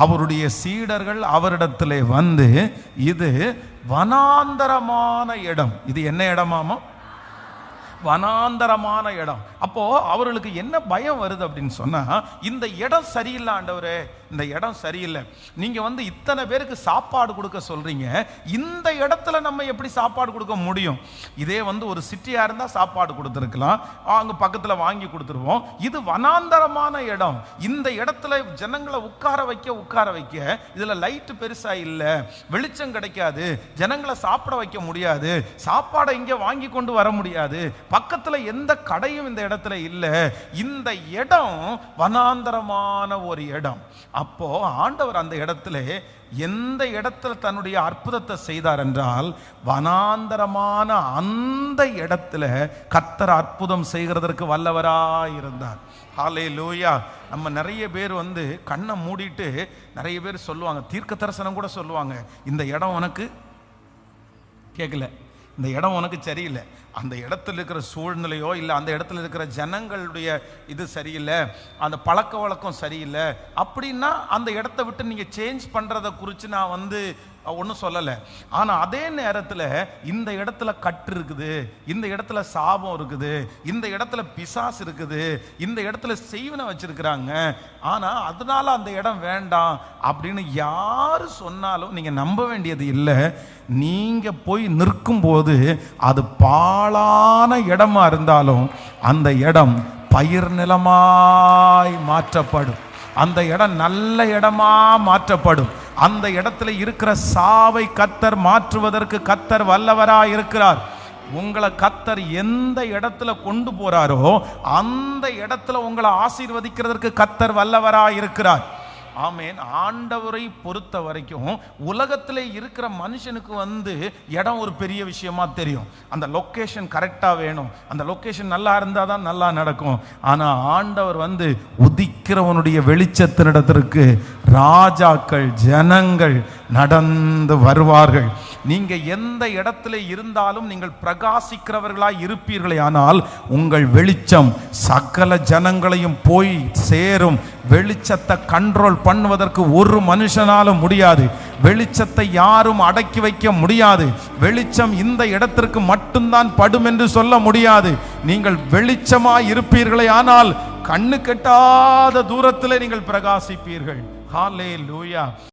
அவருடைய சீடர்கள் அவரிடத்திலே வந்து, இது வனாந்தரமான இடம். இது என்ன இடமாமா? வனாந்தரமான இடம். அப்போ அவர்களுக்கு என்ன பயம் வருது அப்படின்னு சொன்னா, இந்த இடம் சரியில்லை ஆண்டவரே, இந்த இடம் சரியில்லை. நீங்க இத்தனை பேருக்கு சாப்பாடு கொடுக்க சொல்றீங்க, இந்த இடத்துல நம்ம எப்படி சாப்பாடு கொடுக்க முடியும்? இதே ஒரு சிட்டியா இருந்தா சாப்பாடு கொடுத்துருக்கலாம், அங்க பக்கத்துல வாங்கி கொடுத்துருவோம். இது வனாந்தரமான இடம். இந்த இடத்துல ஜனங்களை உட்கார வைக்க இதுல லைட் பெருசா இல்லை, வெளிச்சம் கிடைக்காது, ஜனங்களை சாப்பிட வைக்க முடியாது, சாப்பாடை இங்க வாங்கி கொண்டு வர முடியாது, பக்கத்துல எந்த கடையும் இந்த இடத்துல இல்லை. இந்த இடம் வனாந்தரமான ஒரு இடம். அப்போ ஆண்டவர் அந்த இடத்துல எந்த இடத்துல தன்னுடைய அற்புதத்தை செய்தார் என்றால், வனாந்தரமான அந்த இடத்துல கர்த்தர் அற்புதம் செய்கிறதற்கு வல்லவராய் இருந்தார். ஹல்லேலூயா. நம்ம நிறைய பேர் கண்ணை மூடிட்டு நிறைய பேர் சொல்லுவாங்க, தீர்க்க தரிசனம் கூட சொல்லுவாங்க, இந்த இடம் உனக்கு கேட்கல, இந்த இடம் உனக்கு சரியில்லை, அந்த இடத்துல இருக்கிற சூழ்நிலையோ இல்லை அந்த இடத்துல இருக்கிற ஜனங்களுடைய இது சரியில்லை, அந்த பழக்க வழக்கம் சரியில்லை அப்படின்னா அந்த இடத்த விட்டு நீங்கள் சேஞ்ச் பண்ணுறதை குறித்து நான் ஒன்றும் சொல்லலை. ஆனால் அதே நேரத்தில் இந்த இடத்துல கட்டு இருக்குது, இந்த இடத்துல சாபம் இருக்குது, இந்த இடத்துல பிசாசு இருக்குது, இந்த இடத்துல செய்வனை வச்சிருக்கிறாங்க, ஆனால் அதனால அந்த இடம் வேண்டாம் அப்படின்னு யார் சொன்னாலும் நீங்கள் நம்ப வேண்டியது இல்லை. நீங்கள் போய் நிற்கும் போது அது பாழான இடமா இருந்தாலும் அந்த இடம் பயிர் நிலமாய் மாற்றப்படும், அந்த இடம் நல்ல இடமா மாற்றப்படும். அந்த இடத்துல இருக்கிற சாவை கர்த்தர் மாற்றுவதற்கு கர்த்தர் வல்லவராய் இருக்கிறார். உங்களை கர்த்தர் எந்த இடத்துல கொண்டு போறாரோ அந்த இடத்துல உங்களை ஆசீர்வதிக்கிறதற்கு கர்த்தர் வல்லவராய் இருக்கிறார். ஆமேன். ஆண்டவரை பொறுத்த வரைக்கும் உலகத்தில் இருக்கிற மனுஷனுக்கு இடம் ஒரு பெரிய விஷயமா தெரியும். அந்த லொக்கேஷன் கரெக்டாக வேணும், அந்த லொக்கேஷன் நல்லா இருந்தால் தான் நல்லா நடக்கும். ஆனால் ஆண்டவர் உதிக்கிறவனுடைய வெளிச்சத்தினிடத்திற்கு ராஜாக்கள் ஜனங்கள் நடந்து வருவார்கள். நீங்க எந்த இடத்துல இருந்தாலும் நீங்கள் பிரகாசிக்கிறவர்களாய் இருப்பீர்களே, ஆனால் உங்கள் வெளிச்சம் சகல ஜனங்களையும் போய் சேரும். வெளிச்சத்தை கண்ட்ரோல் பண்ணுவதற்கு ஒரு மனுஷனாலும் முடியாது. வெளிச்சத்தை யாரும் அடக்கி வைக்க முடியாது. வெளிச்சம் இந்த இடத்திற்கு மட்டும்தான் படும் என்று சொல்ல முடியாது. நீங்கள் வெளிச்சமாய் இருப்பீர்களே, ஆனால் கண்ணு கெட்டாத தூரத்தில் நீங்கள் பிரகாசிப்பீர்கள். ஹல்லேலூயா.